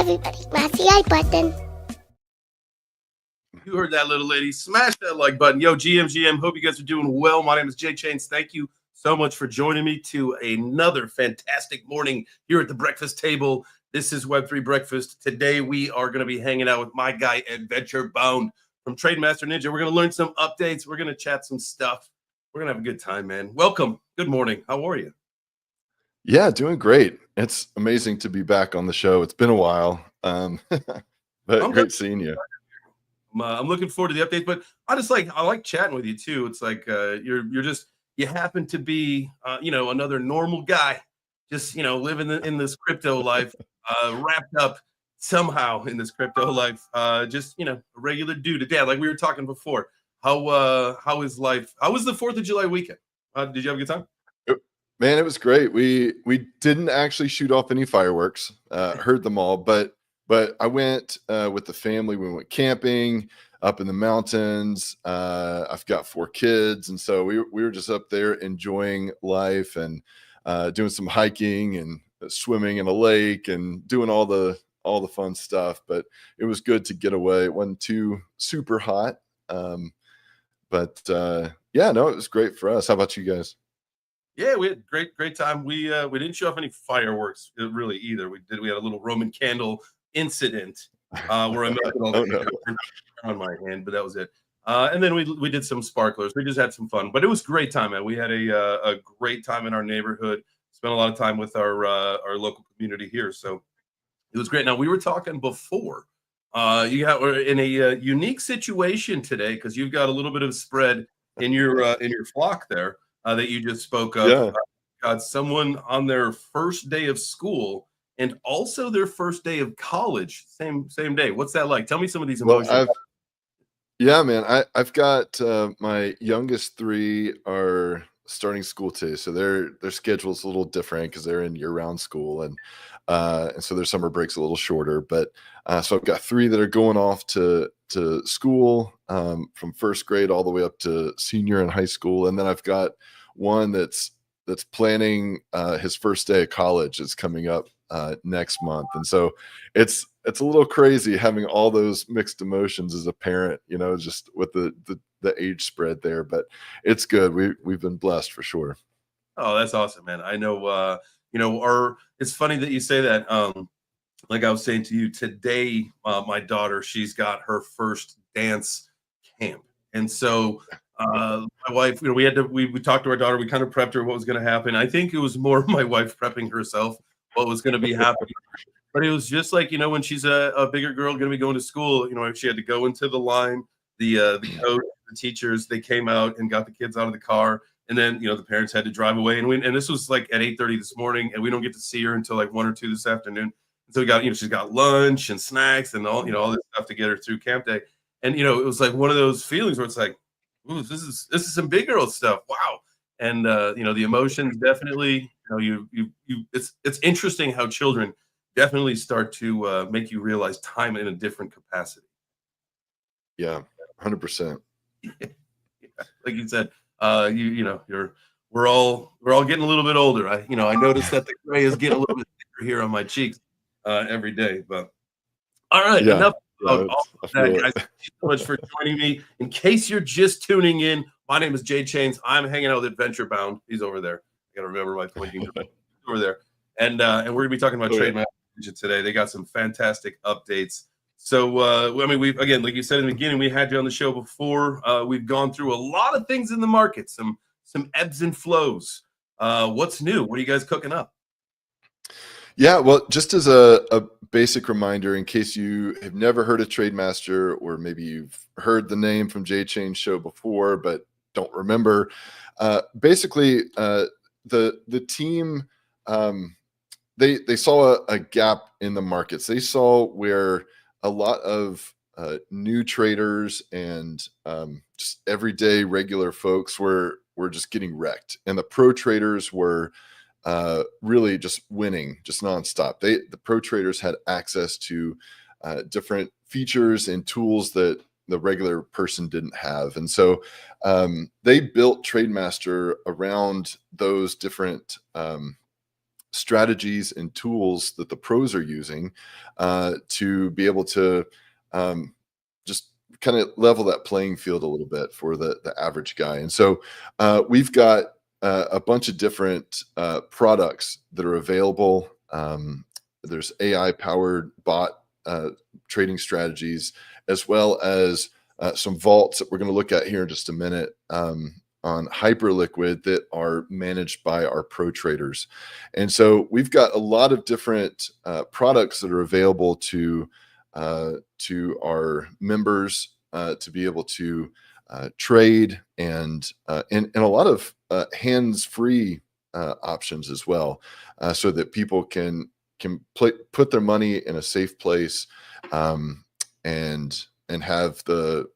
Everybody smash the like button. You heard that, little lady. Smash that like button. Yo, GM, hope you guys are doing well. My name is Jay Chains. Thank you so much for joining me to another fantastic morning here at the breakfast table. This is Web3 Breakfast. Today, we are going to be hanging out with my guy, Adventure Bound from TradeMaster Ninja. We're going to learn some updates. We're going to chat some stuff. We're going to have a good time, man. Welcome. Good morning. How are you? Yeah, doing great. It's amazing to be back on the show. It's been a while, but great seeing you. I'm looking forward to the updates, but I like chatting with you too. It's like you happen to be another normal guy, just living in this crypto life, wrapped up somehow in this crypto life, just a regular dude. Dad, like we were talking before. How is life? How was the 4th of July weekend? Did you have a good time? Man, it was great. We didn't actually shoot off any fireworks. Heard them all, but I went with the family. We went camping up in the mountains. I've got 4 kids, and so we were just up there enjoying life and doing some hiking and swimming in a lake and doing all the fun stuff. But it was good to get away. It wasn't too super hot, but yeah, no, it was great for us. How about you guys? Yeah, we had great time. We didn't show off any fireworks really either. We had a little Roman candle incident where I melted all the on my hand, but that was it. And then we did some sparklers. We just had some fun, but it was a great time, man. We had a great time in our neighborhood. Spent a lot of time with our local community here, so it was great. Now we were talking before. We're in a unique situation today because you've got a little bit of spread in your flock there that you just spoke of. Yeah. Got someone on their first day of school and also their first day of college, same day. What's that like? Tell me some of these emotions. Yeah, man, I've got my youngest 3 are starting school today, so their schedule's a little different because they're in year-round school, and so their summer break's a little shorter. But so I've got 3 that are going off to school from first grade all the way up to senior in high school, and then I've got one that's planning his first day of college. It's coming up next month, and so it's a little crazy having all those mixed emotions as a parent, just with the age spread there. But it's good. We've been blessed for sure. Oh, that's awesome, man. I know. It's funny that you say that. Like I was saying to you today, my daughter, she's got her first dance camp, and so my wife, we talked to our daughter. We kind of prepped her what was going to happen. I think it was more my wife prepping herself what was going to be happening. But it was just like, when she's a bigger girl going to be going to school, she had to go into the line, the coach, the teachers, they came out and got the kids out of the car. And then, the parents had to drive away. And this was like at 8:30 this morning, and we don't get to see her until like 1 or 2 this afternoon. And so we got, she's got lunch and snacks and all, all this stuff to get her through camp day. And, it was like one of those feelings where it's like, ooh, this is some big girl stuff. Wow. And, the emotions definitely, it's interesting how children definitely start to make you realize time in a different capacity. Yeah, 100%. Like you said, we're all getting a little bit older. I noticed that the gray is getting a little bit thicker here on my cheeks every day. But all right, enough about all of that, guys. Thank you so much for joining me. In case you're just tuning in, my name is Jay Chains. I'm hanging out with Adventure Bound. He's over there. I gotta remember my pointing over there. And we're gonna be talking about TradeMaster Ninja today. They got some fantastic updates. So we've, again, like you said in the beginning, we had you on the show before. We've gone through a lot of things in the market, some ebbs and flows. What's new? What are you guys cooking up? Yeah, well, just as a basic reminder, in case you have never heard of TradeMaster, or maybe you've heard the name from Jay Chain's show before but don't remember, basically the team, they saw a gap in the markets. They saw where a lot of new traders and just everyday regular folks were just getting wrecked, and the pro traders were really just winning, just nonstop. The pro traders had access to different features and tools that the regular person didn't have. And so they built TradeMaster around those different strategies and tools that the pros are using to be able to just kind of level that playing field a little bit for the average guy. And so we've got a bunch of different products that are available. There's AI powered bot trading strategies, as well as some vaults that we're going to look at here in just a minute on Hyperliquid that are managed by our pro traders. And so we've got a lot of different products that are available to our members to be able to trade, and a lot of hands-free options as well, so that people can put their money in a safe place and have the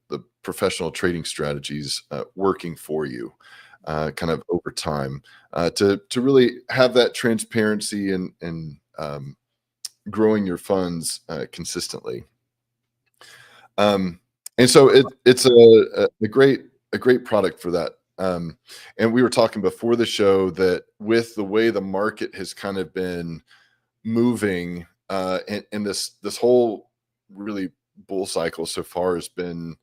professional trading strategies working for you kind of over time to really have that transparency and growing your funds consistently. And so it's a great product for that. And we were talking before the show that with the way the market has kind of been moving, and this whole really bull cycle so far has been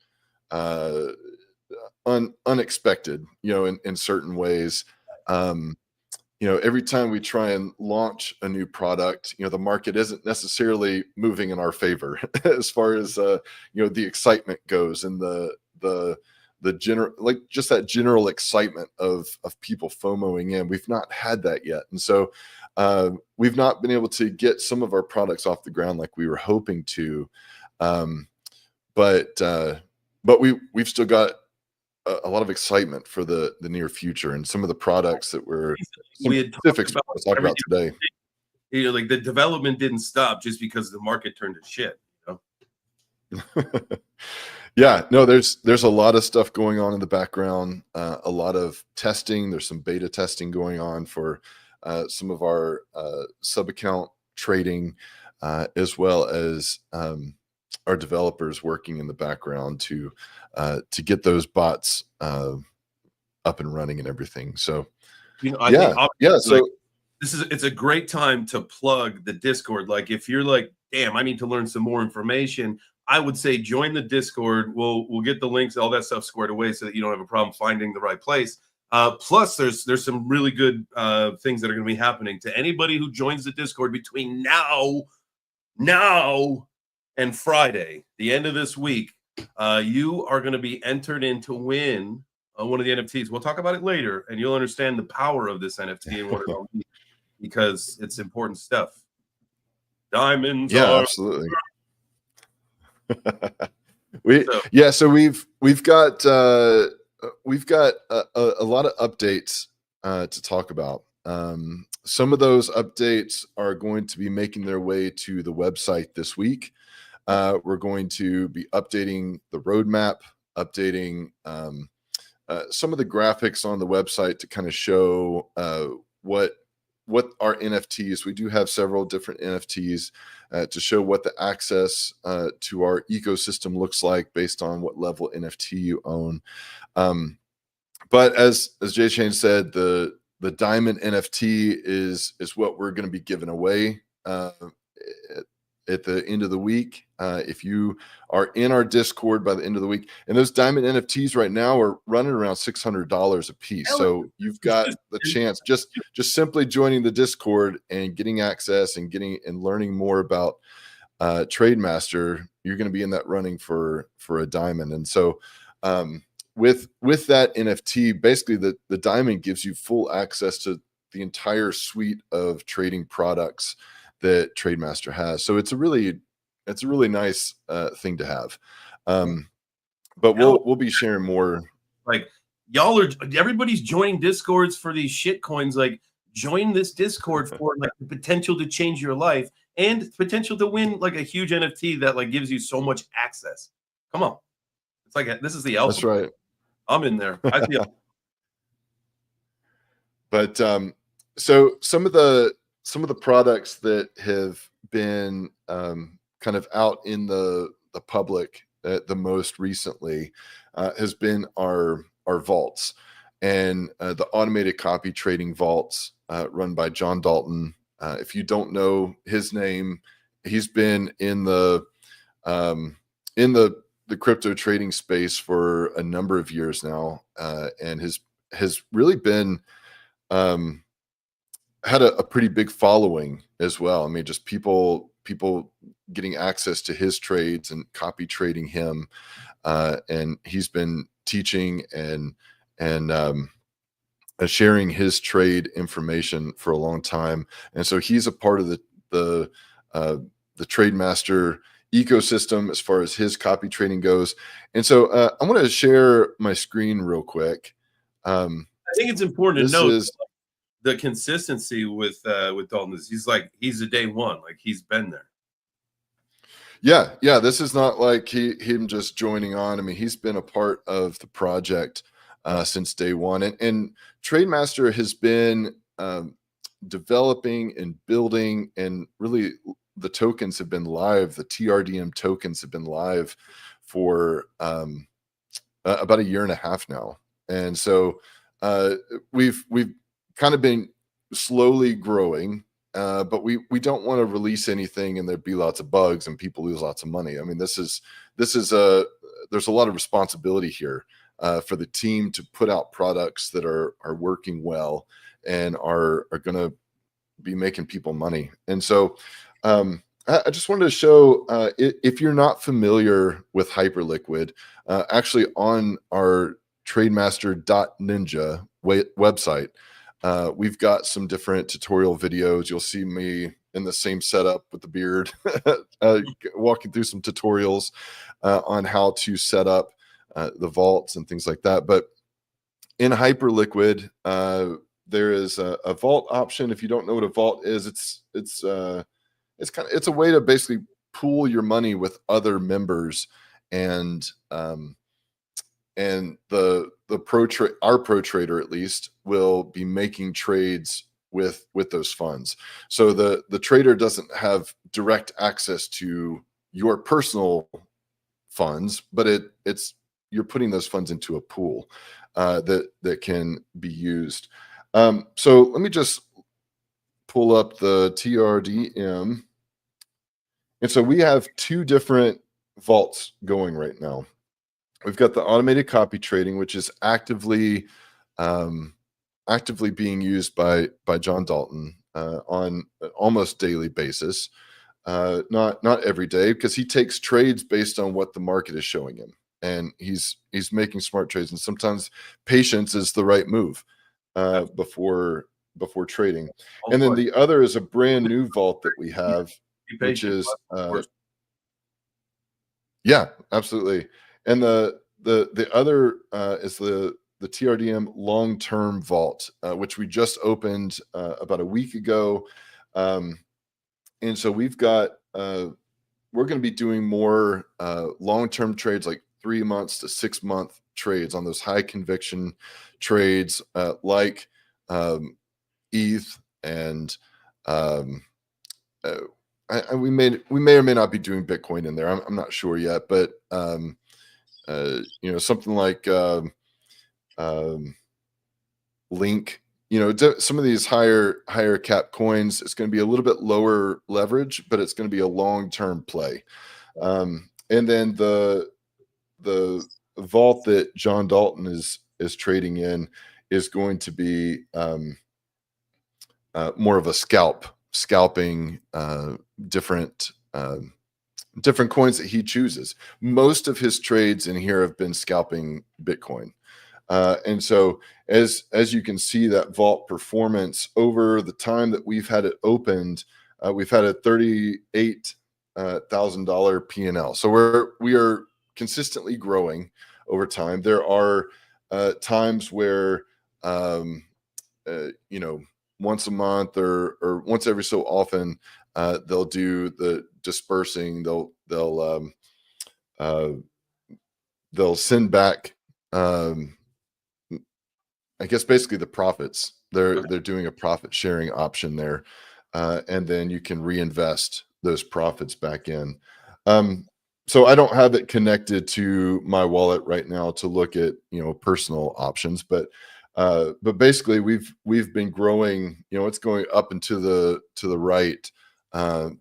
unexpected, in certain ways. Every time we try and launch a new product, the market isn't necessarily moving in our favor as far as the excitement goes, and the general, like, just that general excitement of people FOMOing in. We've not had that yet, and so we've not been able to get some of our products off the ground like we were hoping to. But we've still got a lot of excitement for the near future, and some of the products that we had talked about today. Like, the development didn't stop just because the market turned to shit. Yeah, no, there's a lot of stuff going on in the background, a lot of testing. There's some beta testing going on for some of our sub account trading, as well as our developers working in the background to get those bots up and running and everything. So I think so like, it's a great time to plug the Discord. Like, if you're like, damn, I need to learn some more information, I would say join the Discord. We'll get the links, all that stuff squared away so that you don't have a problem finding the right place. Plus, there's some really good things that are going to be happening to anybody who joins the Discord between now and Friday, the end of this week. You are going to be entered in to win one of the NFTs. We'll talk about it later, and you'll understand the power of this NFT and what it all means, because it's important stuff. Diamonds. Yeah, absolutely. So we've got a lot of updates to talk about. Some of those updates are going to be making their way to the website this week. We're going to be updating the roadmap, updating some of the graphics on the website to kind of show what our NFTs. We do have several different NFTs to show what the access to our ecosystem looks like based on what level NFT you own. But as Jay Chain said, the Diamond NFT is what we're going to be giving away at the end of the week. If you are in our Discord by the end of the week, and those Diamond NFTs right now are running around $600 a piece. So you've got the chance, just simply joining the Discord and getting access and learning more about TradeMaster, you're going to be in that running for a Diamond. And so with that NFT, basically the Diamond gives you full access to the entire suite of trading products that TradeMaster has. So it's a really nice thing to have. But we'll be sharing more. Like, everybody's joining Discords for these shit coins. Like, join this Discord for like the potential to change your life and potential to win like a huge NFT that like gives you so much access. Come on, it's like this is the alpha. That's right. I'm in there. I feel. But so some of the products that have been kind of out in the public the most recently has been our vaults, and the automated copy trading vaults run by John Dalton If you don't know his name, he's been in the in the crypto trading space for a number of years now, and has really been had a pretty big following as well. I mean, just people getting access to his trades and copy trading him, and he's been teaching and sharing his trade information for a long time, and so he's a part of the TradeMaster ecosystem as far as his copy trading goes. And so I want to share my screen real quick. I think it's important to note is the consistency with Dalton. He's a day one, like he's been there. Yeah. This is not like him just joining on. I mean, he's been a part of the project since day one, and TradeMaster has been developing and building, and really the tokens have been live. The TRDM tokens have been live for about a year and a half now, and so we've kind of been slowly growing, but we don't want to release anything and there'd be lots of bugs and people lose lots of money. I mean, this is there's a lot of responsibility here for the team to put out products that are working well and are going to be making people money. And so I just wanted to show, if you're not familiar with Hyperliquid, actually on our TradeMaster.Ninja website, we've got some different tutorial videos. You'll see me in the same setup with the beard, walking through some tutorials on how to set up the vaults and things like that. But in Hyperliquid, there is a vault option. If you don't know what a vault is, it's a way to basically pool your money with other members, and our pro trader at least will be making trades with those funds. So the trader doesn't have direct access to your personal funds, but it's you're putting those funds into a pool that can be used. So let me just pull up the TRDM. And so we have two different vaults going right now. We've got the automated copy trading, which is actively being used by John Dalton on an almost daily basis. Not every day, because he takes trades based on what the market is showing him, and he's making smart trades. And sometimes patience is the right move before trading. And then the other is a brand new vault that we have, which is yeah, absolutely. And the other is the TRDM long-term vault, which we just opened about a week ago. And so we've got we're going to be doing more long-term trades, like 3 months to 6 month trades on those high conviction trades, like ETH, and we may or may not be doing Bitcoin in there. I'm not sure yet, but something like Link, some of these higher cap coins, it's going to be a little bit lower leverage, but it's going to be a long-term play. And then the vault that John Dalton is trading in is going to be more of a scalping different coins that he chooses. Most of his trades in here have been scalping Bitcoin. And so as you can see, that vault performance over the time that we've had it opened, we've had a $38,000 P&L. So we are consistently growing over time. There are times where once a month or once every so often they'll do the dispersing. They'll send back I guess basically the profits. They're doing a profit sharing option there, and then you can reinvest those profits back in. So I don't have it connected to my wallet right now to look at personal options, but But basically, we've been growing. It's going up and to the right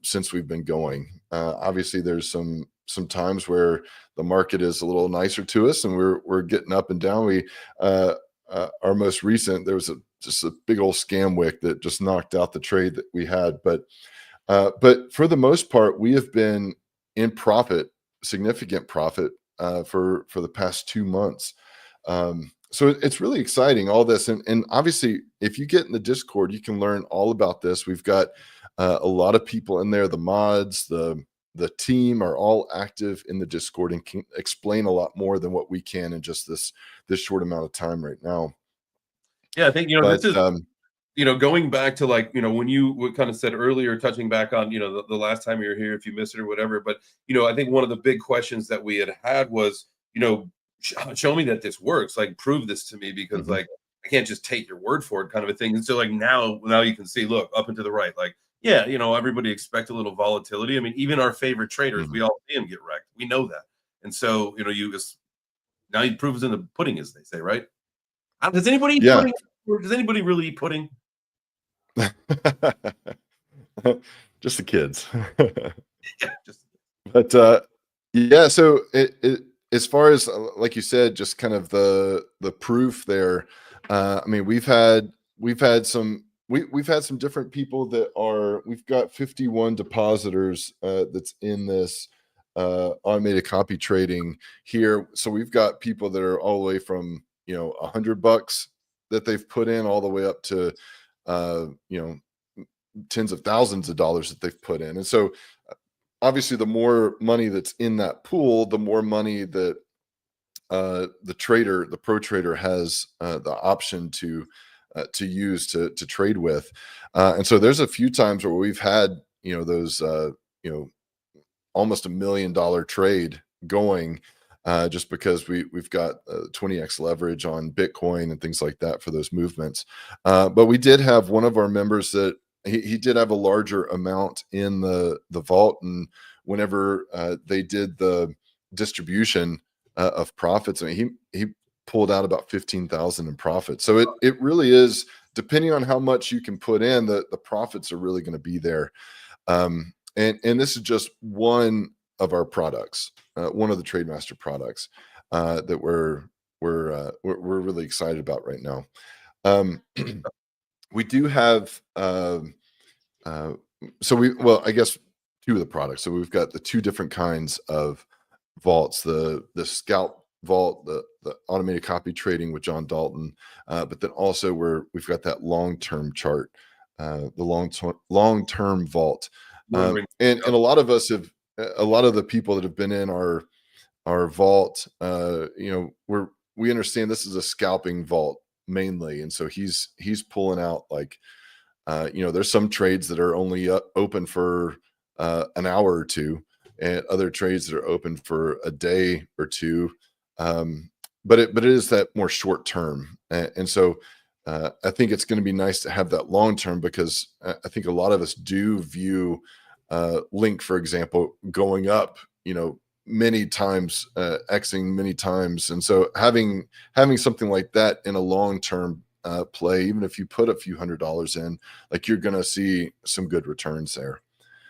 since we've been going. Obviously, there's some times where the market is a little nicer to us, and we're getting up and down. We our most recent, there was just a big old scam wick that just knocked out the trade that we had. But for the most part, we have been in profit, significant profit for the past 2 months. So it's really exciting, all this. And obviously, if you get in the Discord, you can learn all about this. We've got a lot of people in there. The mods, the team are all active in the Discord and can explain a lot more than what we can in just this short amount of time right now. Yeah, I think, But this is, going back to like, when you kind of said earlier, touching back on, the last time you were here, if you missed it or whatever. But, I think one of the big questions that we had was, show me that this works, like prove this to me, because like I can't just take your word for it, kind of a thing. And so like now you can see, look, up and to the right, like, yeah, everybody expect a little volatility. I mean, even our favorite traders, we all see them get wrecked. We know that. And so, you just, now you prove it's in the pudding, as they say, right? Does anybody eat pudding? Does anybody really eat pudding? Just the kids. Yeah, just. But yeah, so it as far as like you said, just kind of the proof there. I mean, we've had some different people that are. We've got 51 depositors that's in this automated copy trading here. So we've got people that are all the way from $100 that they've put in all the way up to tens of thousands of dollars that they've put in. And so obviously the more money that's in that pool, the more money that the pro trader has the option to use to trade with. And so there's a few times where we've had those almost $1 million trade going just because we've got 20x leverage on Bitcoin and things like that for those movements. But we did have one of our members that he did have a larger amount in the vault, and whenever they did the distribution of profits, I mean, he pulled out about 15,000 in profit. So it really is, depending on how much you can put in, the profits are really going to be there. And this is just one of our products, one of the TradeMaster products that we're really excited about right now. We do have I guess 2 of the products. So we've got the 2 different kinds of vaults: the scalp vault, the automated copy trading with John Dalton, but then also we've got that long-term chart, the long-term vault. And a lot of us have, a lot of the people that have been in our vault, we understand this is a scalping vault mainly, and so he's pulling out like there's some trades that are only open for an hour or 2, and other trades that are open for a day or 2. But it is that more short term, and so I think it's going to be nice to have that long term, because I think a lot of us do view Link, for example, going up, many times, Xing many times, and so having something like that in a long term play, even if you put a few $100s in, like, you're going to see some good returns there.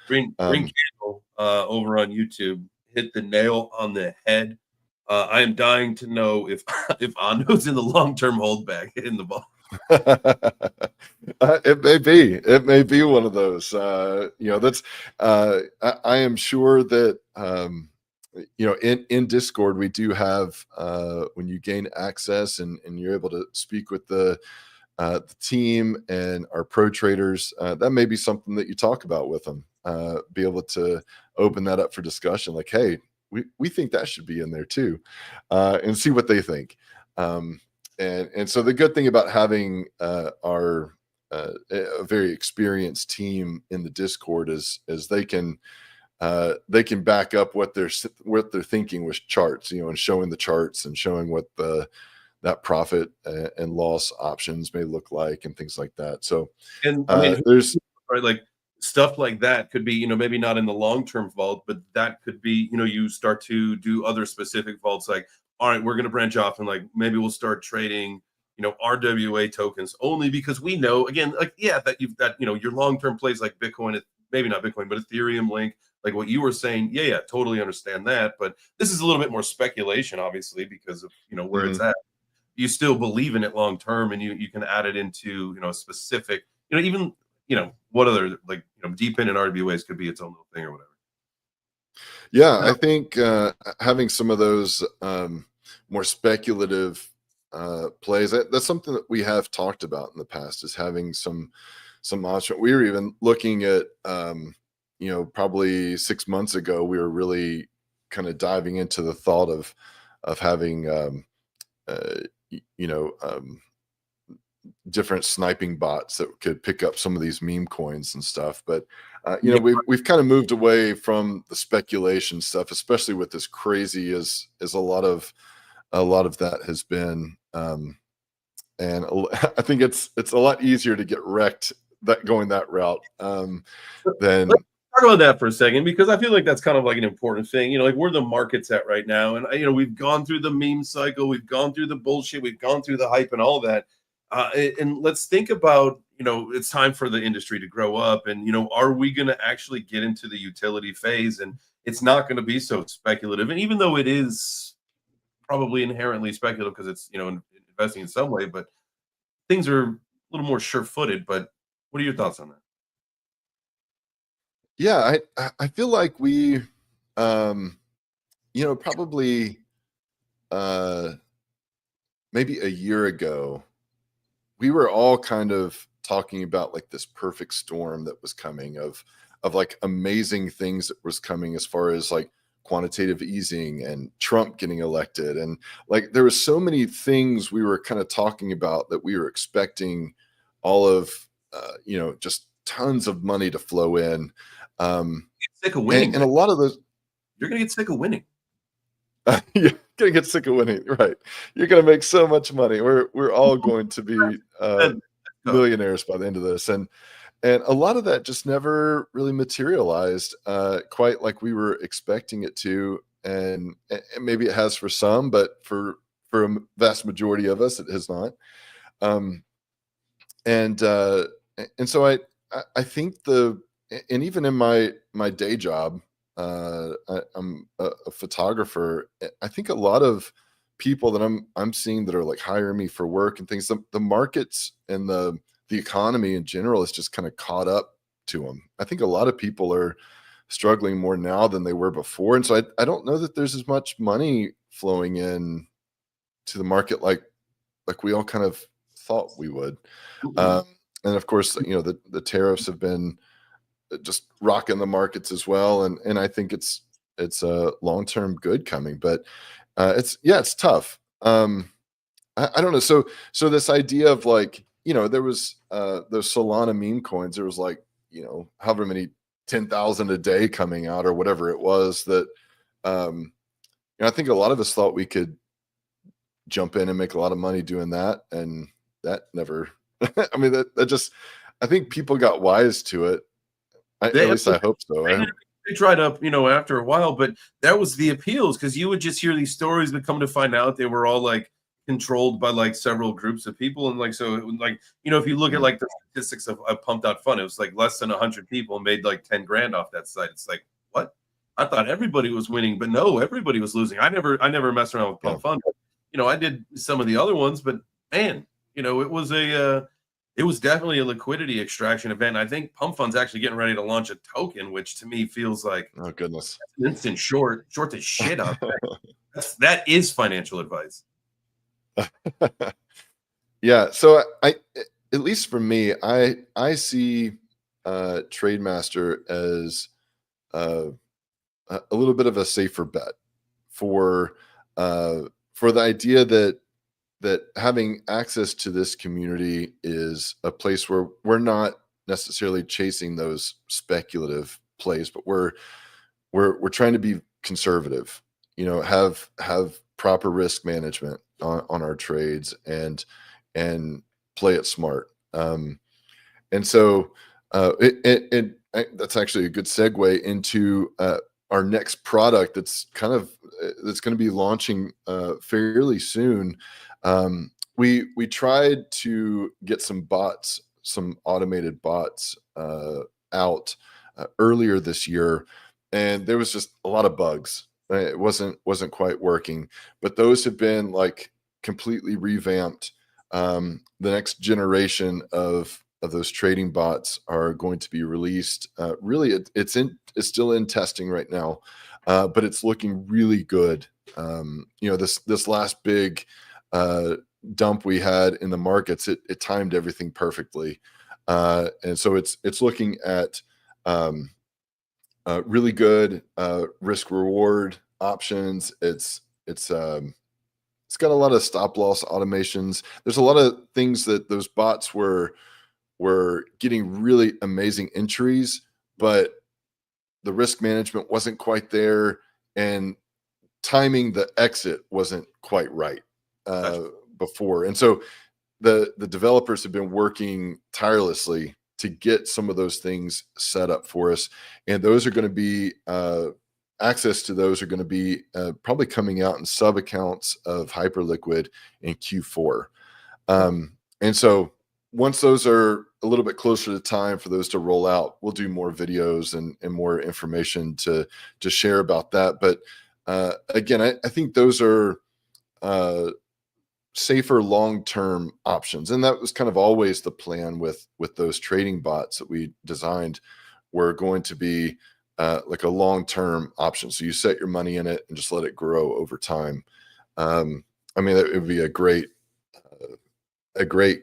Green Candle over on YouTube hit the nail on the head. I am dying to know if Ando's in the long-term holdback in the ball. It may be one of those. That's I am sure that in Discord we do have, when you gain access and you're able to speak with the team and our pro traders, that may be something that you talk about with them. Be able to open that up for discussion, like, hey, we think that should be in there too, and see what they think. And so the good thing about having our a very experienced team in the Discord is they can back up what they're thinking with charts, and showing the charts and showing what that profit and loss options may look like and things like that. So, and I mean, there's like stuff like that could be, maybe not in the long-term vault, but that could be, you start to do other specific vaults, like, all right, we're going to branch off and like maybe we'll start trading RWA tokens only because we know, again, like, yeah, that you've got, your long-term plays like Bitcoin, maybe not Bitcoin, but Ethereum, Link, like what you were saying. Yeah, totally understand that. But this is a little bit more speculation, obviously, because of, where it's at. You still believe in it long term, and you can add it into, a specific, even, what other, like, dependent RWAs could be its own little thing or whatever. Yeah, I think having some of those more speculative plays, that's something that we have talked about in the past, is having some option. We were even looking at, probably 6 months ago, we were really kind of diving into the thought of having, different sniping bots that could pick up some of these meme coins and stuff. But we've kind of moved away from the speculation stuff, especially with as crazy as a lot of that has been. And I think it's a lot easier to get wrecked going that route than. Let's talk about that for a second, because I feel like that's kind of like an important thing. Like where the market's at right now, and we've gone through the meme cycle, we've gone through the bullshit, we've gone through the hype and all that. And let's think about, it's time for the industry to grow up, and are we going to actually get into the utility phase? And it's not going to be so speculative. And even though it is probably inherently speculative because it's investing in some way, but things are a little more sure-footed. But what are your thoughts on that? Yeah, I feel like we, probably maybe a year ago, we were all kind of talking about like this perfect storm that was coming of like amazing things that was coming, as far as like quantitative easing and Trump getting elected. And like, there was so many things we were kind of talking about that we were expecting all of, just tons of money to flow in. Sick of winning. And a lot of those, you're going to get sick of winning. You're gonna get sick of winning, right? You're gonna make so much money. We're all going to be millionaires by the end of this, and a lot of that just never really materialized quite like we were expecting it to, and maybe it has for some, but for a vast majority of us, it has not. And so I think and even in my day job, I'm a photographer. I think a lot of people that I'm seeing that are like hiring me for work and things, the markets and the economy in general is just kind of caught up to them. I think a lot of people are struggling more now than they were before, and so I don't know that there's as much money flowing in to the market like we all kind of thought we would. And of course, the tariffs have been just rocking the markets as well, and I think it's a long-term good coming, but it's tough. I don't know. So this idea of like, there was those Solana meme coins, there was like, however many 10,000 a day coming out or whatever it was, that I think a lot of us thought we could jump in and make a lot of money doing that, and that never I mean, that just, I think people got wise to it. At least I hope so. They dried up, after a while, but that was the appeals, because you would just hear these stories, but come to find out they were all like controlled by like several groups of people. And like, so it was like, if you look at like the statistics of Pump.Fun, it was like less than 100 people made like 10 grand off that site. It's like, what? I thought everybody was winning, but no, everybody was losing. I never messed around with Pump Fun. I did some of the other ones, but man, it was definitely a liquidity extraction event. I think Pump Fund's actually getting ready to launch a token, which to me feels like, oh goodness, instant short the shit up. That is financial advice. Yeah. So I at least for me, I see TradeMaster as a little bit of a safer bet for the idea that having access to this community is a place where we're not necessarily chasing those speculative plays, but we're trying to be conservative, have proper risk management on our trades and play it smart. And so that's actually a good segue into our next product that's going to be launching fairly soon. we tried to get some bots, some automated bots out earlier this year, and there was just a lot of bugs. It wasn't quite working, but those have been like completely revamped. The next generation of those trading bots are going to be released. Really, it's still in testing right now, but it's looking really good. This last big dump we had in the markets, it timed everything perfectly, and so it's looking at really good risk reward options. It's got a lot of stop loss automations. There's a lot of things that those bots were getting really amazing entries, but the risk management wasn't quite there, and timing the exit wasn't quite right before. And so the developers have been working tirelessly to get some of those things set up for us, and those are going to be access to those are going to be probably coming out in sub accounts of Hyperliquid in Q4. And so once those are a little bit closer to time for those to roll out, we'll do more videos and more information to share about that. But again, I think those are safer long-term options, and that was kind of always the plan with those trading bots that we designed. Were going to be like a long-term option, so you set your money in it and just let it grow over time. I mean, it would be a great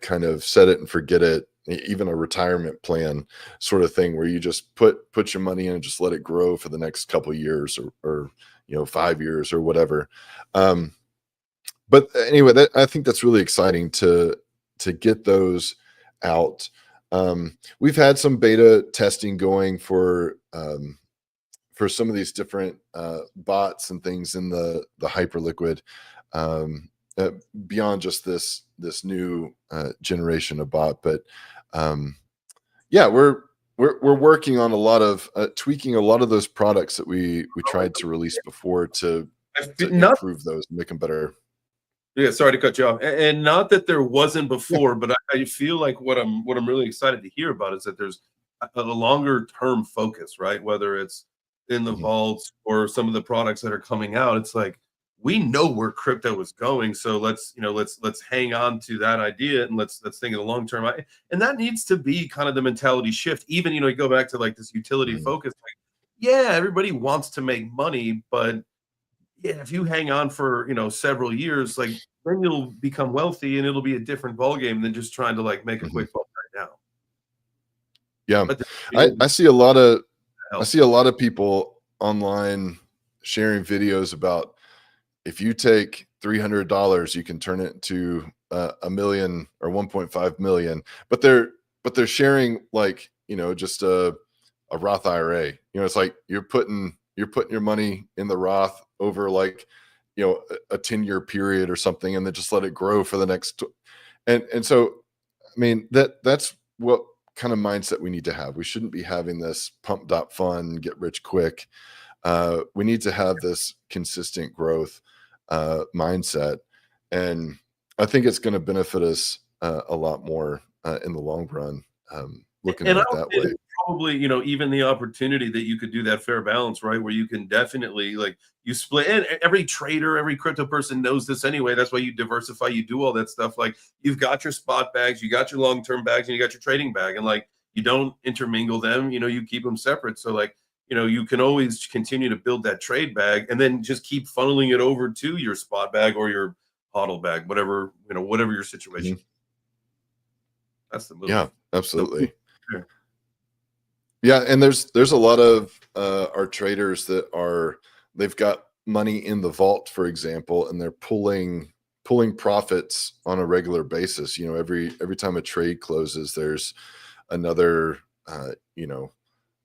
kind of set it and forget it, even a retirement plan sort of thing, where you just put your money in and just let it grow for the next couple of years, or 5 years or whatever. But anyway, I think that's really exciting to get those out. We've had some beta testing going for some of these different bots and things in the Hyperliquid, beyond just this new generation of bot. But yeah, we're working on a lot of tweaking a lot of those products that we tried to release before to improve those and make them better. Yeah, sorry to cut you off. And not that there wasn't before, but I feel like what I'm really excited to hear about is that there's a longer term focus, right? Whether it's in the vaults or some of the products that are coming out, it's like, we know where crypto is going, so let's hang on to that idea, and let's think of the long term. And that needs to be kind of the mentality shift. Even you go back to like this utility focus. Like, yeah, everybody wants to make money, but yeah, if you hang on for several years, like, then you'll become wealthy, and it'll be a different ballgame than just trying to like make a quick buck right now. Yeah, but I see a lot of people online sharing videos about, if you take $300, you can turn it into $1 million or 1.5 million. But they're sharing like just a Roth IRA. It's like you're putting your money in the Roth over like a 10-year period or something, and then just let it grow for the next. And so, I mean, that's what kind of mindset we need to have. We shouldn't be having this pump fun, get rich quick. We need to have this consistent growth mindset, and I think it's going to benefit us a lot more in the long run, looking at it that way. Probably even the opportunity that you could do that fair balance, right, where you can definitely like you split. And every trader, every crypto person knows this anyway. That's why you diversify, you do all that stuff. Like, you've got your spot bags, you got your long-term bags, and you got your trading bag, and like, you don't intermingle them. You keep them separate. So like, you can always continue to build that trade bag, and then just keep funneling it over to your spot bag or your hodl bag, whatever your situation. That's the move. Yeah, absolutely. Yeah, and there's a lot of our traders that they've got money in the vault, for example, and they're pulling profits on a regular basis. Every time a trade closes, there's another $50,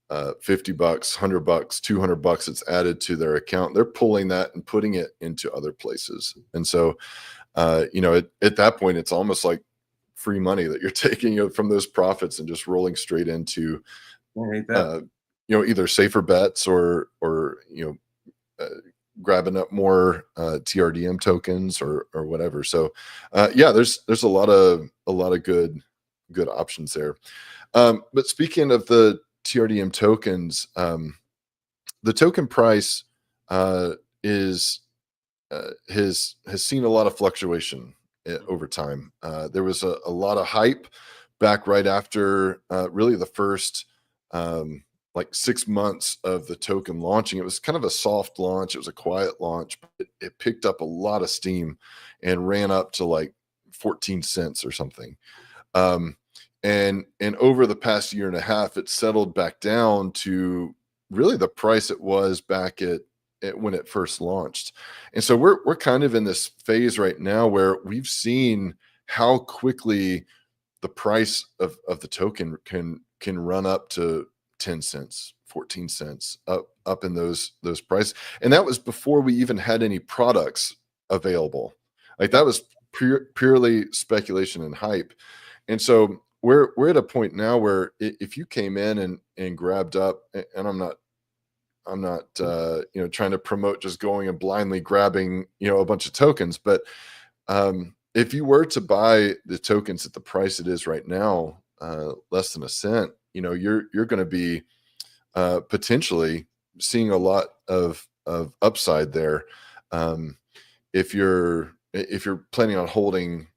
$100, $200 that's added to their account. They're pulling that and putting it into other places. And so at that point, it's almost like free money that you're taking from those profits and just rolling straight into either safer bets or grabbing up more TRDM tokens or whatever. So yeah, there's a lot of good options there. But speaking of the TRDM tokens, the token price has seen a lot of fluctuation over time. There was a lot of hype back right after really the first like 6 months of the token launching. It was kind of a soft launch. It was a quiet launch, but it picked up a lot of steam and ran up to like 14 cents or something. And over the past year and a half, it settled back down to really the price it was back at when it first launched. And so we're kind of in this phase right now where we've seen how quickly the price of the token can run up to 10 cents, 14 cents, up in those prices. And that was before we even had any products available. Like that was purely speculation and hype. And so we're at a point now where if you came in and grabbed up, and I'm not trying to promote just going and blindly grabbing a bunch of tokens, but if you were to buy the tokens at the price it is right now, less than a cent, you're going to be potentially seeing a lot of upside there. If you're planning on holding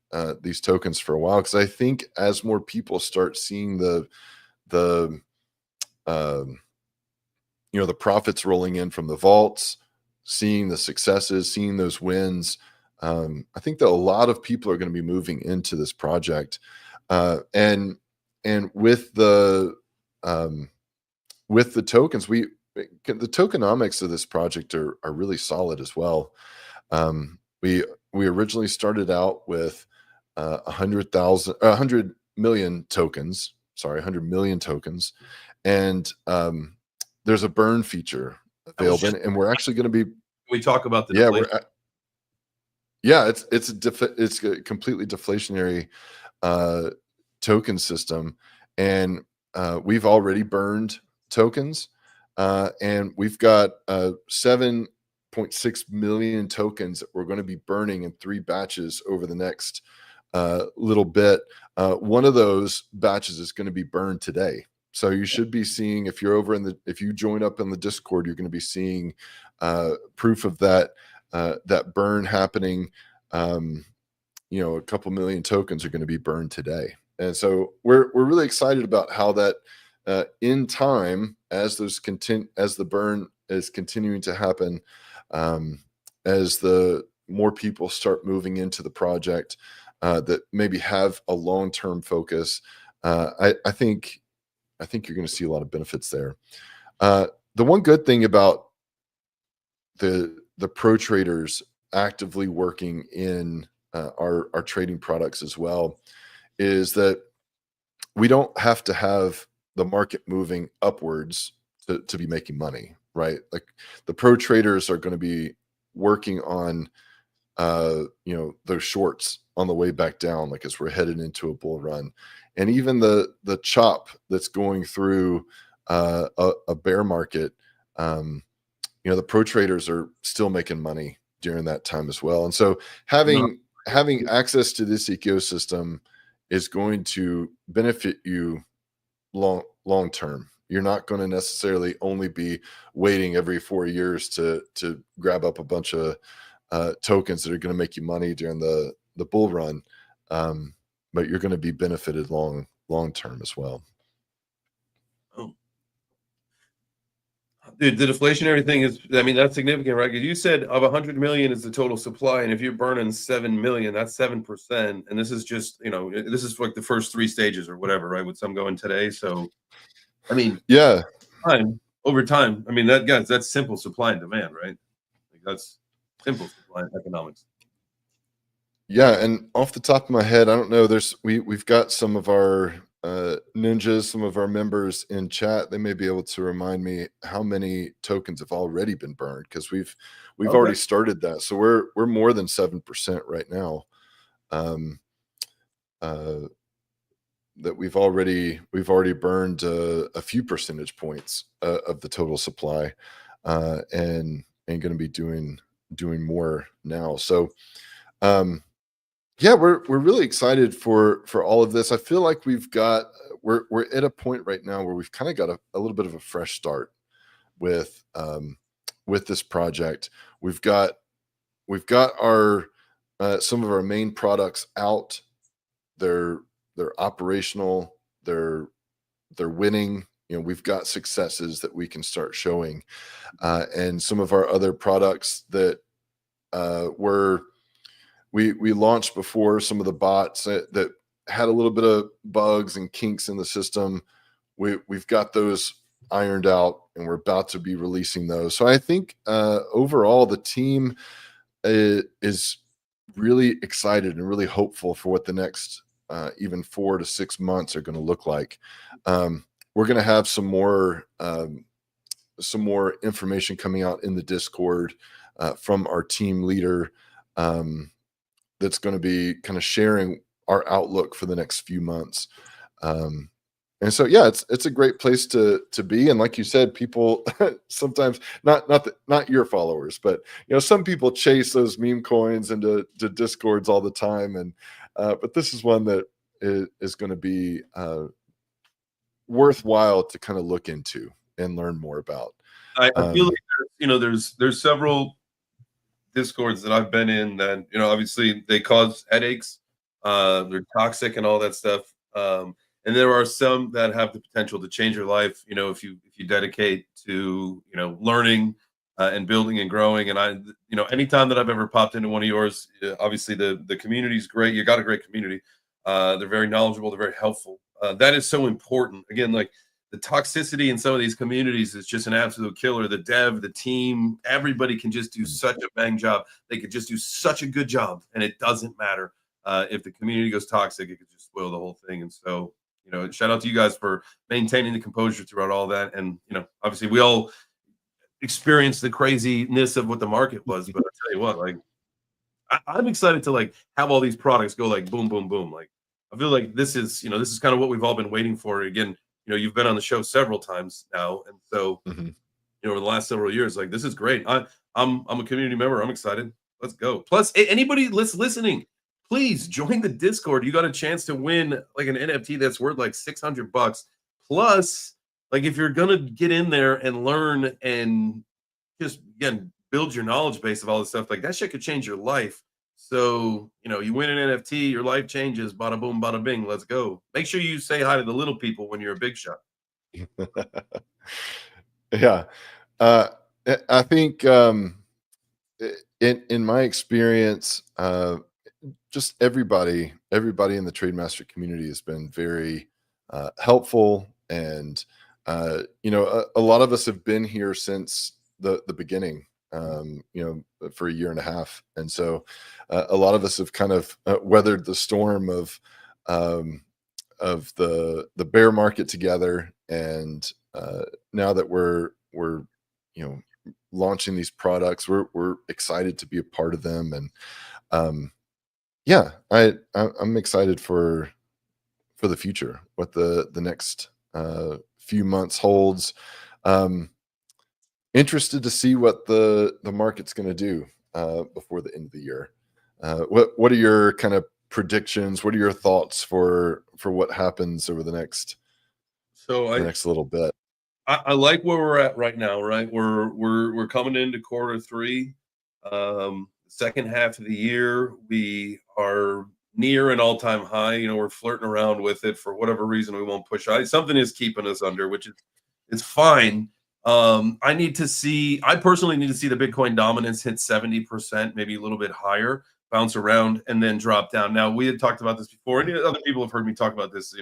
these tokens for a while, because I think as more people start seeing the profits rolling in from the vaults, seeing the successes, seeing those wins, I think that a lot of people are going to be moving into this project, and with the tokens, the tokenomics of this project are really solid as well. We originally started out with 100 million tokens. Sorry, 100 million tokens, and there's a burn feature available, and we're actually going to be. We talk about the it's a completely deflationary token system, and we've already burned tokens, and we've got 7.6 million tokens that we're going to be burning in 3 batches over the next little bit. One of those batches is going to be burned today. So you should be seeing, if you join up in the Discord, you're going to be seeing proof of that burn happening. A couple million tokens are going to be burned today, and so we're really excited about how that in time, as the burn is continuing to happen, as the more people start moving into the project that maybe have a long-term focus, I think you're going to see a lot of benefits there. The one good thing about the pro traders actively working in our trading products as well is that we don't have to have the market moving upwards to be making money, right? Like the pro traders are going to be working on those shorts on the way back down, like as we're headed into a bull run. And even the chop that's going through a bear market, the pro traders are still making money during that time as well. And so having access to this ecosystem is going to benefit you long term. You're not going to necessarily only be waiting every 4 years to grab up a bunch of tokens that are going to make you money during the bull run, but you're going to be benefited long term as well. Oh. Dude, the deflationary thing is, that's significant, right? Because you said of 100 million is the total supply, and if you're burning 7 million, that's 7%. And this is just, this is like the first 3 stages or whatever, right? With some going today. So, yeah, over time, that's simple supply and demand, right? Like that's simple supply economics. Yeah, and off the top of my head, I don't know. We've got some of our ninjas, some of our members in chat. They may be able to remind me how many tokens have already been burned, because we've already started that. So we're more than 7% right now. That we've already burned a few percentage points of the total supply, and and going to be doing more now. So yeah, we're really excited for all of this. I feel like we're at a point right now where we've kind of got a little bit of a fresh start with this project. We've got our some of our main products out. They're operational. They're winning. We've got successes that we can start showing, and some of our other products that we launched before, some of the bots that had a little bit of bugs and kinks in the system. We've got those ironed out, and we're about to be releasing those. So I think overall the team is really excited and really hopeful for what the next even 4 to 6 months are going to look like. We're going to have some more information coming out in the Discord from our team leader, that's going to be kind of sharing our outlook for the next few months. And so, yeah, it's a great place to be. And like you said, people sometimes not your followers, but some people chase those meme coins into Discords all the time. And but this is one that is going to be worthwhile to kind of look into and learn more about. I feel like there's several Discords that I've been in that obviously they cause headaches, they're toxic and all that stuff. And there are some that have the potential to change your life, if you dedicate to learning and building and growing. And I anytime that I've ever popped into one of yours, obviously the community is great. You got a great community. They're very knowledgeable. They're very helpful. That is so important. Again, like the toxicity in some of these communities is just an absolute killer. The dev, the team, everybody can just do such a bang job. They could just do such a good job, and it doesn't matter if the community goes toxic. It could just spoil the whole thing. And so, shout out to you guys for maintaining the composure throughout all that. And obviously, we all experienced the craziness of what the market was. But I tell you what, like, I'm excited to have all these products go boom, boom, boom. Like, I feel like this is kind of what we've all been waiting for. Again, you've been on the show several times now, and so over the last several years, this is great. I'm a community member. I'm excited. Let's go. Plus, anybody listening, please join the Discord. You got a chance to win an NFT that's worth $600. Plus, if you're gonna get in there and learn and just again build your knowledge base of all this stuff, that shit could change your life. So, you win an NFT, your life changes, bada boom, bada bing, let's go. Make sure you say hi to the little people when you're a big shot. Yeah. I think in my experience, just everybody in the TradeMaster community has been very helpful. And, a lot of us have been here since the beginning, for a year and a half. And so a lot of us have kind of weathered the storm of the bear market together. And now that we're launching these products, we're excited to be a part of them. And yeah, I'm excited for the future, what the next few months holds. Interested to see what the market's going to do before the end of the year. What are your kind of predictions? What are your thoughts for what happens over the next next little bit? I like where we're at right now. Right, we're coming into quarter three, second half of the year. We are near an all-time high. We're flirting around with it for whatever reason. We won't push high. Something is keeping us under, which is fine. I personally need to see the Bitcoin dominance hit 70%, maybe a little bit higher, bounce around, and then drop down. Now, we had talked about this before, and other people have heard me talk about this.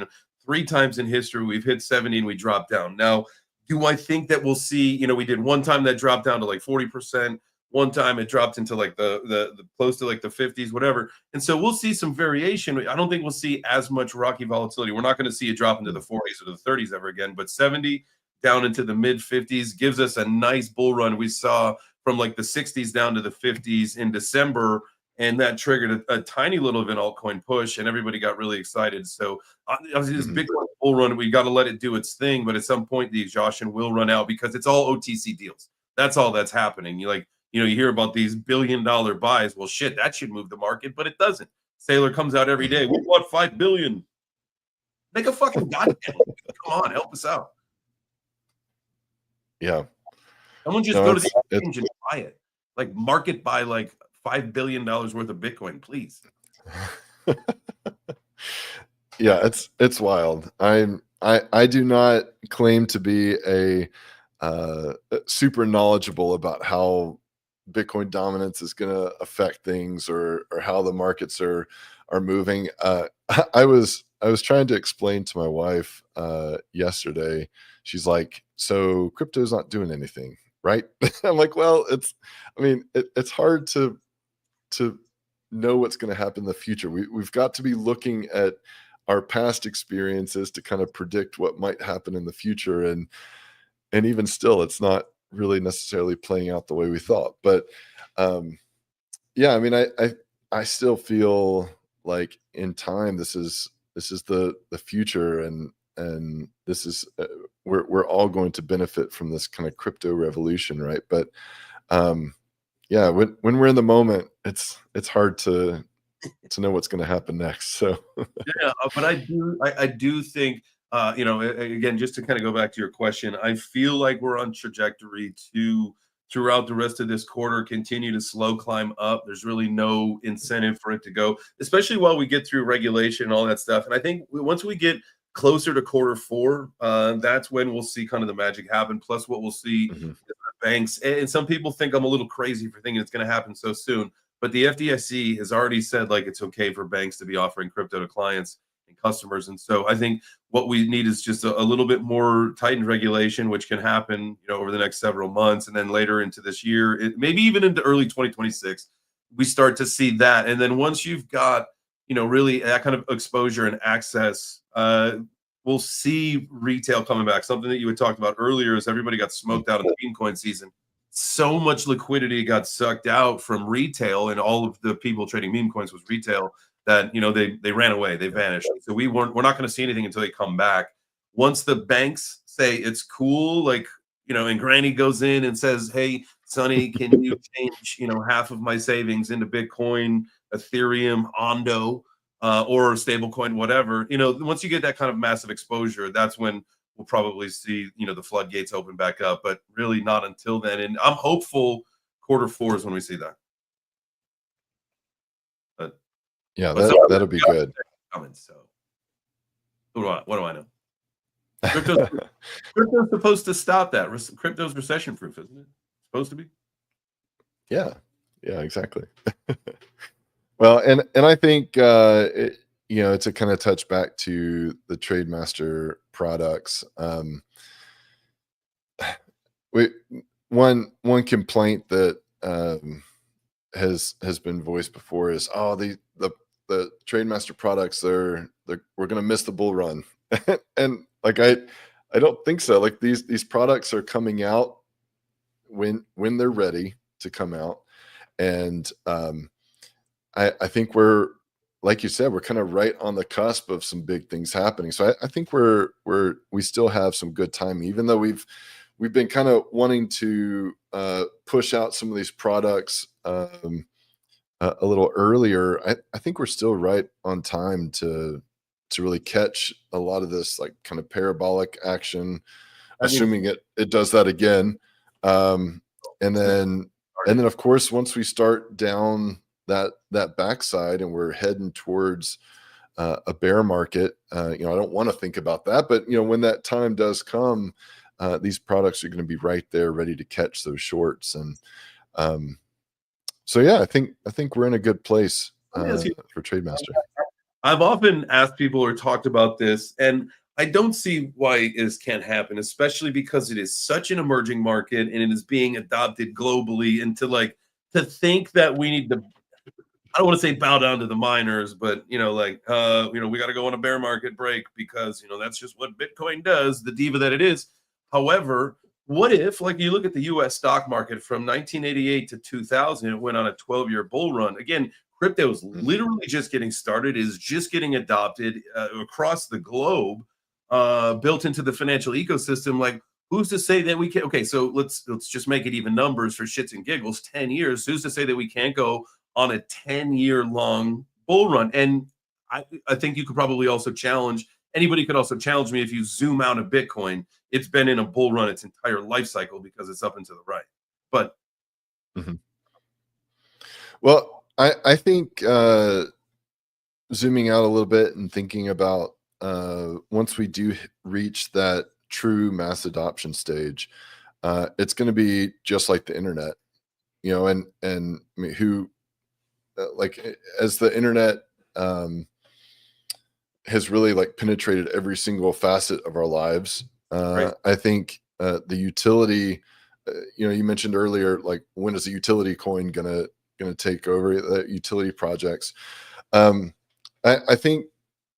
3 times in history, we've hit 70 and we dropped down. Now, do I think that we'll see, we did one time that dropped down to 40%. One time it dropped into the close to the 50s, whatever. And so we'll see some variation. I don't think we'll see as much rocky volatility. We're not going to see it drop into the 40s or the 30s ever again, but 70 down into the mid 50s gives us a nice bull run. We saw from the 60s down to the 50s in December, and that triggered a tiny little of an altcoin push, and everybody got really excited. So obviously this big bull run, we got to let it do its thing, but at some point the exhaustion will run out because it's all OTC deals. That's all that's happening. you know, you hear about these billion-dollar buys. Well, shit, that should move the market, but it doesn't. Sailor comes out every day. We bought 5 billion. Make a fucking goddamn. Come on, help us out. Yeah. Someone just go to the exchange and buy it. Like market buy like $5 billion worth of Bitcoin, please. Yeah, it's wild. I do not claim to be a super knowledgeable about how Bitcoin dominance is going to affect things or how the markets are moving. I was trying to explain to my wife yesterday. She's like, "So crypto's not doing anything, right?" I'm like, "Well, it's hard to know what's going to happen in the future. We've got to be looking at our past experiences to kind of predict what might happen in the future, and even still, it's not really necessarily playing out the way we thought." But yeah, I mean, I still feel like in time this is the future, and this is we're all going to benefit from this kind of crypto revolution, right? But yeah, when we're in the moment, it's hard to know what's going to happen next. So yeah, but I do think you know, again, just to kind of go back to your question, I feel like we're on trajectory to throughout the rest of this quarter continue to slow climb up. There's really no incentive for it to go, especially while we get through regulation and all that stuff. And I think once we get closer to Q4, that's when we'll see kind of the magic happen. Plus, what we'll see banks, and some people think I'm a little crazy for thinking it's going to happen so soon, but the FDIC has already said like it's okay for banks to be offering crypto to clients and customers. And so I think what we need is just a little bit more tightened regulation, which can happen, you know, over the next several months, and then later into this year, maybe even into early 2026, we start to see that. And then once you've got, you know, really that kind of exposure and access, we'll see retail coming back. Something that you had talked about earlier is everybody got smoked out in the meme coin season. So much liquidity got sucked out from retail, and all of the people trading meme coins was retail, that, you know, they ran away, they vanished. So we're not going to see anything until they come back. Once the banks say it's cool, like, you know, and Granny goes in and says, "Hey, Sonny, can you change, you know, half of my savings into Bitcoin, Ethereum, Ondo, or stablecoin, whatever." You know, once you get that kind of massive exposure, that's when we'll probably see, you know, the floodgates open back up, but really not until then. And I'm hopeful Q4 is when we see that. But yeah, that'll be good. So what do I know? Crypto's supposed to stop that. Crypto's recession proof, isn't it? Supposed to be. Yeah, exactly. Well, and I think you know, to kind of touch back to the TradeMaster products, one complaint that has been voiced before is, oh, the TradeMaster products, we're gonna miss the bull run. And like I don't think so. Like these products are coming out when they're ready to come out, and I think we're, like you said, we're kind of right on the cusp of some big things happening. So I think we still have some good time, even though we've been kind of wanting to push out some of these products a little earlier. I think we're still right on time to really catch a lot of this like kind of parabolic action, assuming it does that again. And then of course, once we start down that backside and we're heading towards a bear market, you know, I don't want to think about that, but you know, when that time does come, these products are going to be right there ready to catch those shorts. And so yeah, I think we're in a good place for TradeMaster. I've often asked people or talked about this, and I don't see why this can't happen, especially because it is such an emerging market and it is being adopted globally. And to think that we need to, I don't want to say bow down to the miners, but you know, like you know, we got to go on a bear market break because, you know, that's just what Bitcoin does, the diva that it is. However, what if, like, you look at the US stock market from 1988 to 2000, it went on a 12-year bull run. Again, crypto is literally just getting started, is just getting adopted across the globe, built into the financial ecosystem. Like, who's to say that we can? Okay, so let's just make it even numbers for shits and giggles. 10 years. Who's to say that we can't go on a 10-year long bull run? And I think you could probably also challenge, anybody could also challenge me, if you zoom out of Bitcoin, it's been in a bull run its entire life cycle because it's up and to the right. But well, I think zooming out a little bit and thinking about once we do reach that true mass adoption stage, it's going to be just like the internet, you know, and I mean, who like as the internet has really like penetrated every single facet of our lives. Right. I think the utility, you know, you mentioned earlier, like when is the utility coin gonna take over the utility projects? I think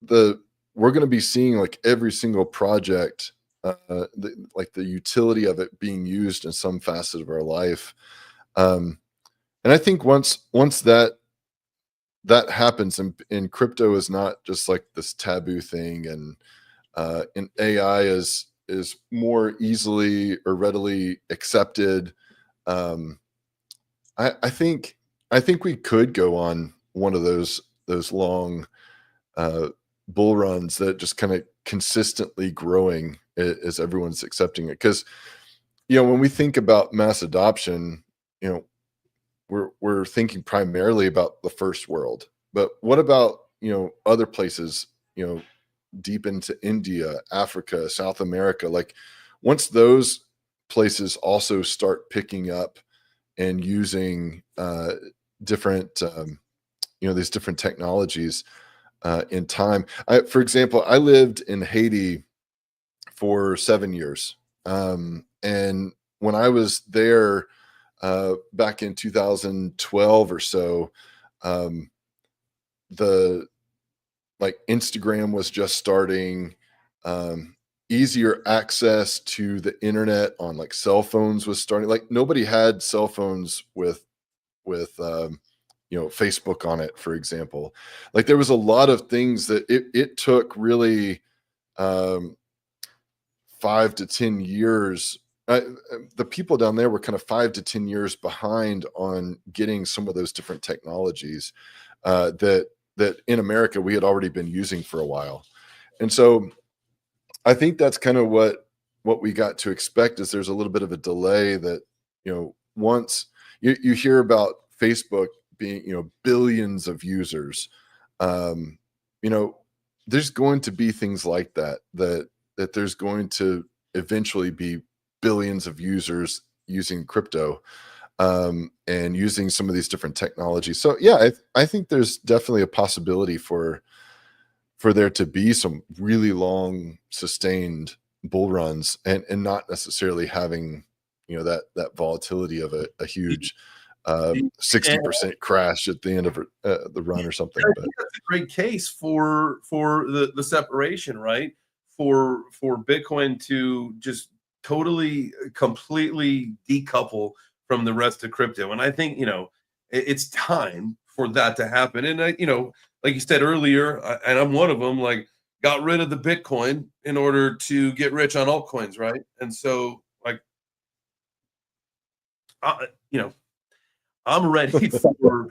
we're going to be seeing like every single project, like the utility of it being used in some facet of our life. And I think once that happens, and crypto is not just like this taboo thing, and AI is more easily or readily accepted. I think we could go on one of those long bull runs that just kind of consistently growing as everyone's accepting it. Because, you know, when we think about mass adoption, you know, we're thinking primarily about the first world, but what about, you know, other places, you know, deep into India, Africa, South America? Like once those places also start picking up and using different you know, these different technologies in time. For example, I lived in Haiti for 7 years, and when I was there back in 2012 or so, the like Instagram was just starting. Easier access to the internet on like cell phones was starting. Like nobody had cell phones with you know, Facebook on it, for example. Like there was a lot of things that it took really 5 to 10 years. The people down there were kind of 5 to 10 years behind on getting some of those different technologies that in America we had already been using for a while. And so I think that's kind of what we got to expect, is there's a little bit of a delay that, you know, once you hear about Facebook being, you know, billions of users, you know, there's going to be things like that there's going to eventually be billions of users using crypto and using some of these different technologies. So yeah, I think there's definitely a possibility for there to be some really long sustained bull runs, and not necessarily having, you know, that volatility of a huge 60% crash at the end of the run or something. I But think that's a great case for the separation, right? For Bitcoin to just totally, completely decouple from the rest of crypto. And I think, you know, it's time for that to happen. And I, you know, like you said earlier, and I'm one of them, like got rid of the Bitcoin in order to get rich on altcoins, right? And so, like, you know, I'm ready for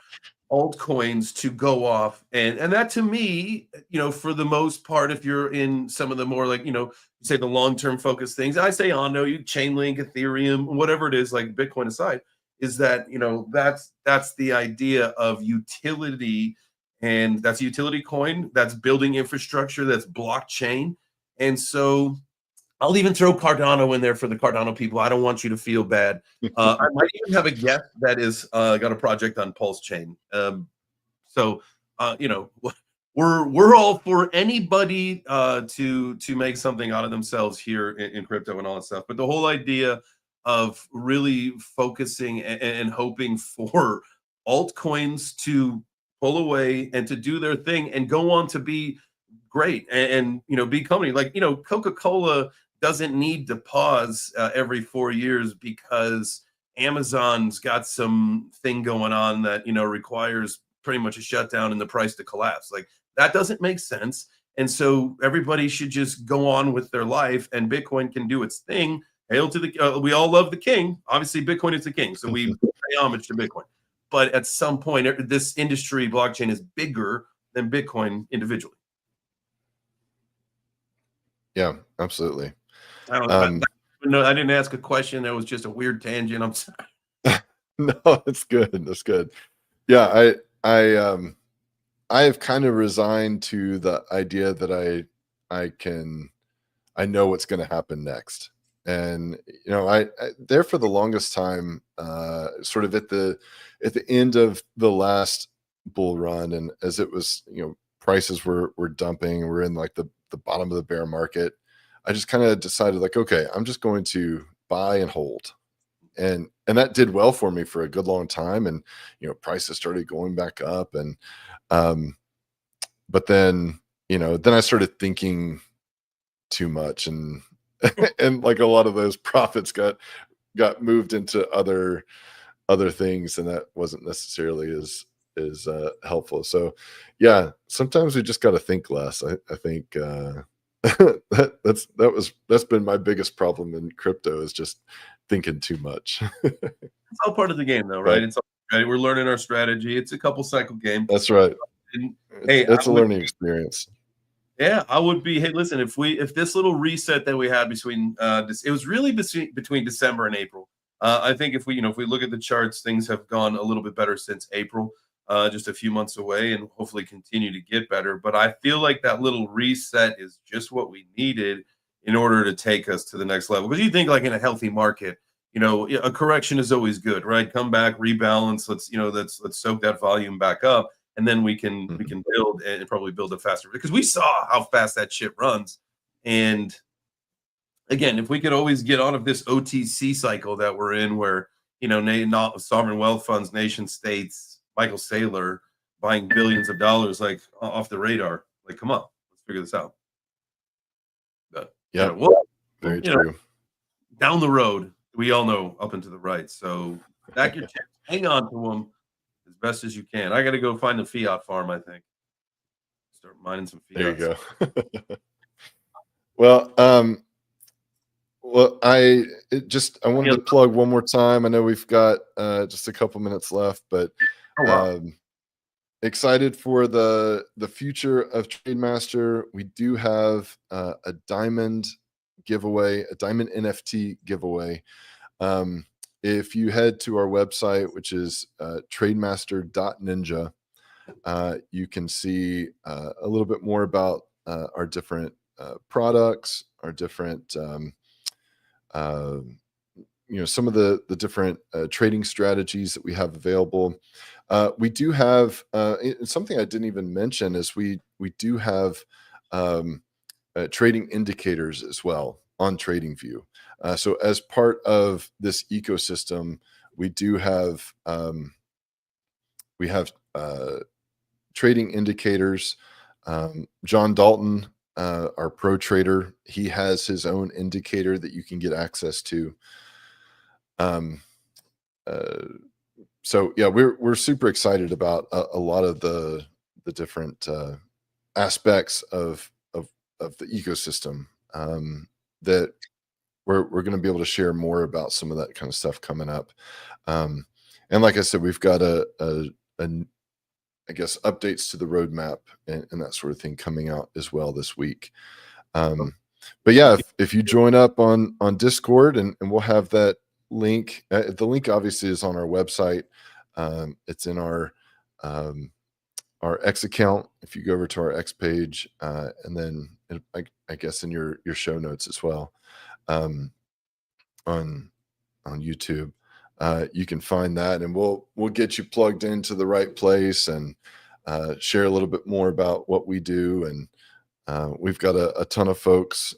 altcoins to go off, and that to me, you know, for the most part, if you're in some of the more, like, you know, say the long-term focus things, I say on no, you Chainlink, Ethereum, whatever it is, like Bitcoin aside, is that, you know, that's the idea of utility, and that's a utility coin, that's building infrastructure, that's blockchain. And so I'll even throw Cardano in there for the Cardano people. I don't want you to feel bad. I might even have a guest that is got a project on Pulse Chain. So you know, we're all for anybody to make something out of themselves here in crypto and all that stuff. But the whole idea of really focusing and hoping for altcoins to pull away and to do their thing and go on to be great, and you know, be company like, you know, Coca-Cola doesn't need to pause every 4 years because Amazon's got some thing going on that, you know, requires pretty much a shutdown and the price to collapse. Like that doesn't make sense. And so everybody should just go on with their life, and Bitcoin can do its thing Hail to the we all love the king. Obviously, Bitcoin is the king, so we pay homage to Bitcoin. But at some point, this industry, blockchain, is bigger than Bitcoin individually. Yeah, absolutely. I don't know. I didn't ask a question. That was just a weird tangent. I'm sorry. No, it's good. That's good. Yeah, I have kind of resigned to the idea that I know what's going to happen next. And I there for the longest time, sort of at the end of the last bull run, and as it was, prices were dumping, we're in like the bottom of the bear market. I just kind of decided, like, okay, I'm just going to buy and hold. And that did well for me for a good long time. And prices started going back up, and but then then I started thinking too much, and and like a lot of those profits got moved into other things, and that wasn't necessarily as helpful. So yeah, sometimes we just got to think less. I think that's been my biggest problem in crypto, is just thinking too much. It's all part of the game, though, right? It's all, right. We're learning our strategy. It's a couple cycle game. That's right. And, hey, it's a learning experience. Yeah, I would be. Hey, listen, if this little reset that we had between it was really between December and April. I think if we look at the charts, things have gone a little bit better since April, just a few months away, and hopefully continue to get better. But I feel like that little reset is just what we needed in order to take us to the next level. Because you think, like, in a healthy market, a correction is always good, right? Come back, rebalance. Let's soak that volume back up. And then we can build and probably build it faster, because we saw how fast that shit runs. And again, if we could always get out of this OTC cycle that we're in, where not sovereign wealth funds, nation states, Michael Saylor buying billions of dollars, like, off the radar, like, come on, let's figure this out. But yeah, very true. Down the road, we all know up and to the right. So back your chips, hang on to them as best as you can. I got to go find a fiat farm, I think. Start mining some fiat. There you go. Well, I wanted to plug one more time. I know we've got just a couple minutes left, but excited for the future of TradeMaster. We do have a diamond giveaway, a diamond NFT giveaway. If you head to our website, which is TradeMaster.Ninja, you can see a little bit more about our different products, our different, some of the different trading strategies that we have available. We do have something I didn't even mention is we do have trading indicators as well on TradingView. So as part of this ecosystem, we do have trading indicators. John Dalton, our pro trader, he has his own indicator that you can get access to. So yeah, we're super excited about a lot of the different aspects of the ecosystem that we're going to be able to share more about some of that kind of stuff coming up. And like I said, we've got I guess updates to the roadmap and that sort of thing coming out as well this week. But yeah, if you join up on Discord, and we'll have that link. The link obviously is on our website. It's in our X account. If you go over to our X page, and then I guess in your show notes as well, on YouTube, you can find that, and we'll get you plugged into the right place and share a little bit more about what we do. And we've got a ton of folks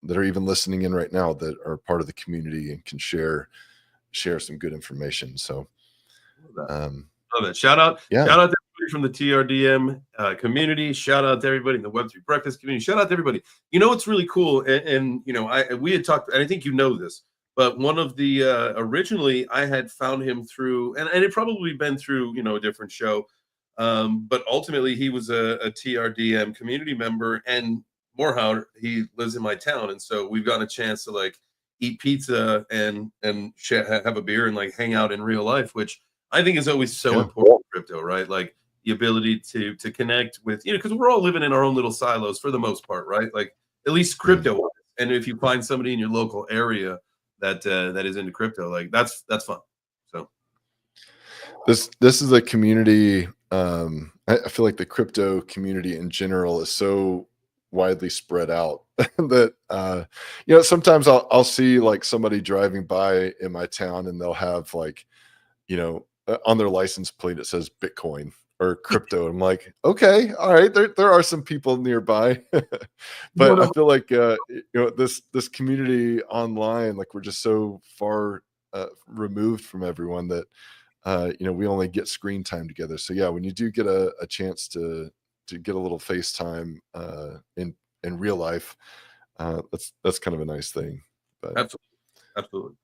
that are even listening in right now that are part of the community and can share some good information. So love it. Shout out to everybody from the TRDM community. Shout out to everybody in the Web3 Breakfast community. Shout out to everybody. What's really cool, and we had talked, and I think this, but one of the originally I had found him through, and it probably been through a different show, but ultimately he was a TRDM community member, and Morehound, he lives in my town, and so we've gotten a chance to eat pizza and have a beer and like hang out in real life, which I think is always so important in crypto, right? Like the ability to connect with, because we're all living in our own little silos for the most part, right? Like at least crypto. And if you find somebody in your local area that is into crypto, like that's fun. So this is a community. I feel like the crypto community in general is so widely spread out that sometimes I'll see like somebody driving by in my town and they'll have like on their license plate it says Bitcoin or crypto. I'm like, okay, all right, there are some people nearby. But I feel like this community online, like we're just so far removed from everyone that we only get screen time together. So yeah, when you do get a chance to get a little FaceTime in real life, that's kind of a nice thing. But absolutely.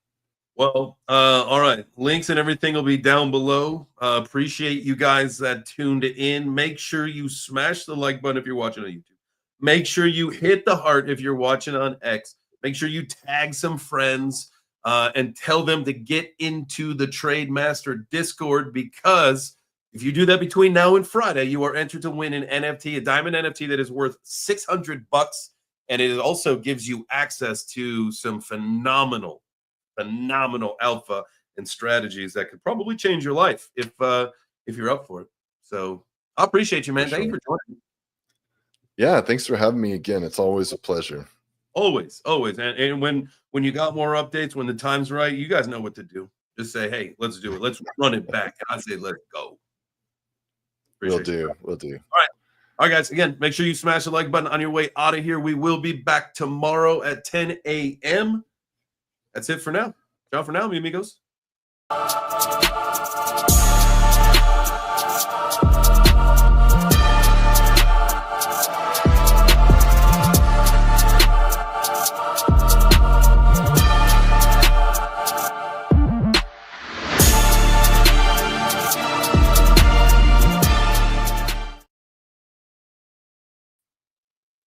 Well, all right. Links and everything will be down below. Appreciate you guys that tuned in. Make sure you smash the like button if you're watching on YouTube. Make sure you hit the heart if you're watching on X. Make sure you tag some friends and tell them to get into the TradeMaster Discord, because if you do that between now and Friday, you are entered to win an NFT, a Diamond NFT that is worth $600. And it also gives you access to some phenomenal alpha and strategies that could probably change your life if you're up for it. So I appreciate you, man. Thank you for joining. Yeah, thanks for having me again. It's always a pleasure. Always. And when you got more updates, when the time's right, you guys know what to do. Just say, hey, let's do it. Let's run it back. And I say, let's go. We'll do. All right, guys. Again, make sure you smash the like button on your way out of here. We will be back tomorrow at 10 a.m. That's it for now. Ciao for now, mi amigos.